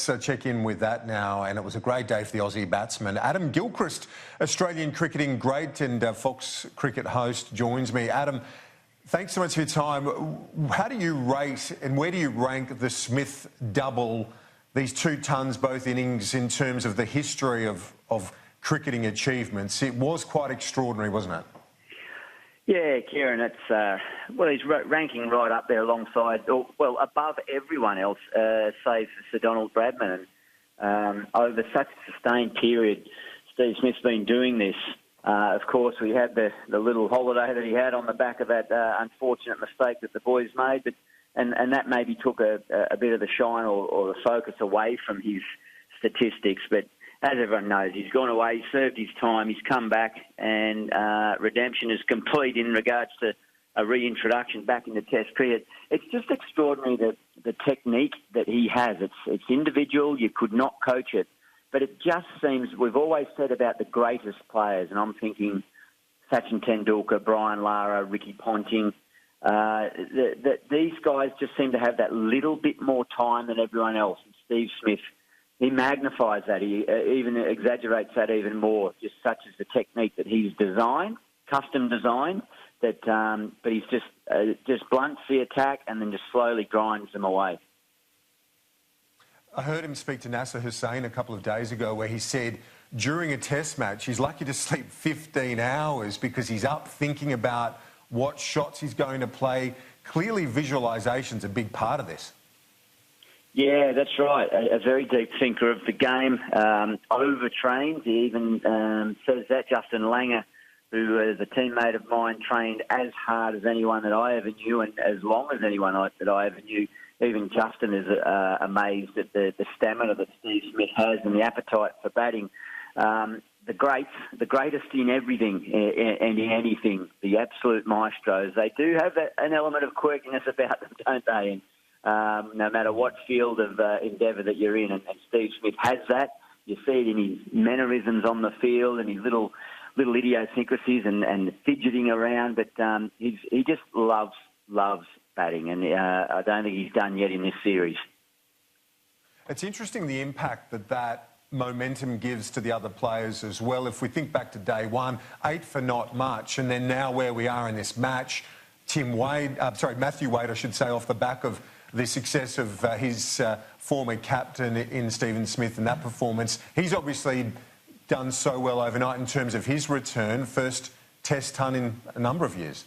let's check in with that now. And it was a great day for the Aussie batsman. Adam Gilchrist, Australian cricketing great and Fox cricket host, joins me. Adam, thanks so much for your time. How do you rate and where do you rank the Smith double, these 2 tons, both innings, in terms of the history of cricketing achievements? It was quite extraordinary, wasn't it? Yeah, Kieran, it's he's ranking right up there alongside, well, above everyone else, save Sir Donald Bradman. Over such a sustained period, Steve Smith's been doing this. Of course, we had the little holiday that he had on the back of that unfortunate mistake that the boys made, and that maybe took a bit of the shine or the focus away from his statistics. But as everyone knows, he's gone away, he's served his time, he's come back, and redemption is complete in regards to a reintroduction back into Test cricket. It's just extraordinary the technique that he has. It's individual, you could not coach it. But it just seems, we've always said about the greatest players, and I'm thinking Sachin Tendulkar, Brian Lara, Ricky Ponting, that these guys just seem to have that little bit more time than everyone else. And Steve Smith, he magnifies that. He even exaggerates that even more, just such as the technique that he's designed, custom designed, that but he's just blunts the attack and then just slowly grinds them away. I heard him speak to Nasser Hussain a couple of days ago where he said during a test match he's lucky to sleep 15 hours because he's up thinking about what shots he's going to play. Clearly visualisation's a big part of this. Yeah, that's right. A very deep thinker of the game, overtrained. He even says that. Justin Langer, who is a teammate of mine, trained as hard as anyone that I ever knew and as long as anyone that I ever knew. Even Justin is amazed at the stamina that Steve Smith has and the appetite for batting. The greatest in everything and in anything, the absolute maestros. They do have an element of quirkiness about them, don't they? And no matter what field of endeavour that you're in, and Steve Smith has that. You see it in his mannerisms on the field and his little idiosyncrasies and fidgeting around. But he just loves batting, and I don't think he's done yet in this series. It's interesting the impact that momentum gives to the other players as well. If we think back to day one, 8 for not much, and then now where we are in this match, Matthew Wade, I should say, off the back of the success of his former captain in Stephen Smith and that performance, he's obviously done so well overnight in terms of his return, first Test ton in a number of years.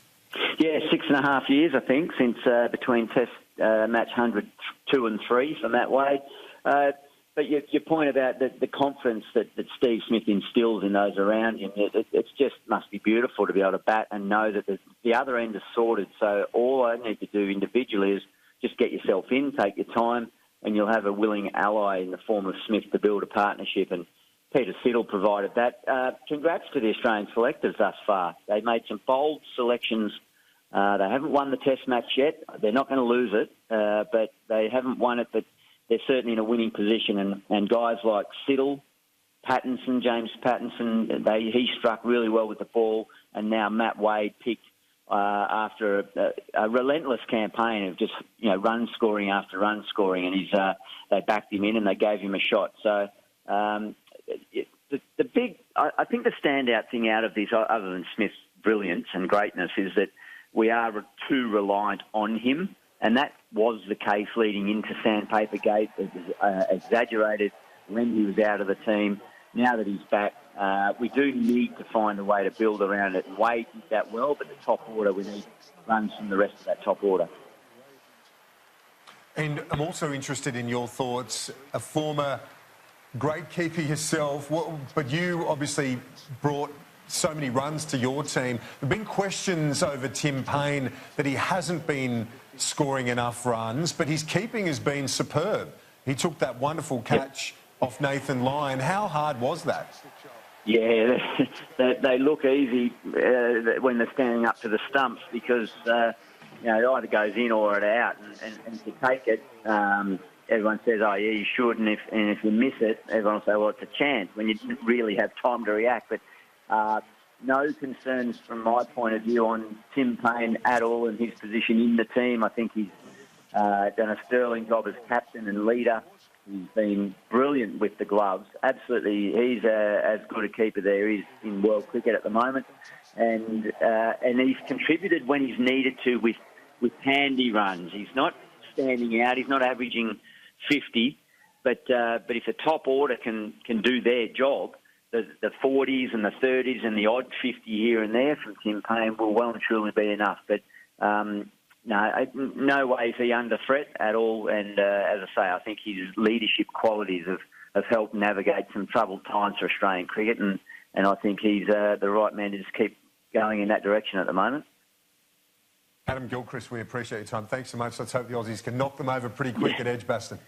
Yeah, 6.5 years, I think, since between Test match 100, 2 and 3 for Matt Wade. But your point about the confidence that Steve Smith instills in those around him, it just must be beautiful to be able to bat and know that the other end is sorted. So all I need to do individually is just get yourself in, take your time, and you'll have a willing ally in the form of Smith to build a partnership. And Peter Siddle provided that. Congrats to the Australian selectors thus far. They made some bold selections. They haven't won the Test match yet. They're not going to lose it, but they haven't won it, but they're certainly in a winning position. And guys like Siddle, Pattinson, James Pattinson, he struck really well with the ball, and now Matt Wade picked after a relentless campaign of just run scoring after run scoring, and they backed him in and they gave him a shot. So I think the standout thing out of this, other than Smith's brilliance and greatness, is that we are too reliant on him, and that was the case leading into Sandpaper Gate. It was exaggerated when he was out of the team. Now that he's back, we do need to find a way to build around it. Wade did that well, but the top order, we need runs from the rest of that top order. And I'm also interested in your thoughts, a former great keeper yourself, but you obviously brought so many runs to your team. There have been questions over Tim Paine that he hasn't been scoring enough runs, but his keeping has been superb. He took that wonderful catch off Nathan Lyon. How hard was that? Yeah, they look easy when they're standing up to the stumps because, it either goes in or it's out. And to take it, everyone says, oh, yeah, you should. And if you miss it, everyone will say, well, it's a chance when you didn't really have time to react. But no concerns from my point of view on Tim Paine at all and his position in the team. I think he's done a sterling job as captain and leader. He's been brilliant with the gloves. Absolutely, he's as good a keeper there is in world cricket at the moment, and he's contributed when he's needed to with handy runs. He's not standing out. He's not averaging 50, but if the top order can do their job, the 40s and the 30s and the odd 50 here and there from Tim Paine will well and truly be enough. But no way is he under threat at all. And as I say, I think his leadership qualities have helped navigate some troubled times for Australian cricket, and I think he's the right man to just keep going in that direction at the moment. Adam Gilchrist, we appreciate your time. Thanks so much. Let's hope the Aussies can knock them over pretty quick at Edgbaston.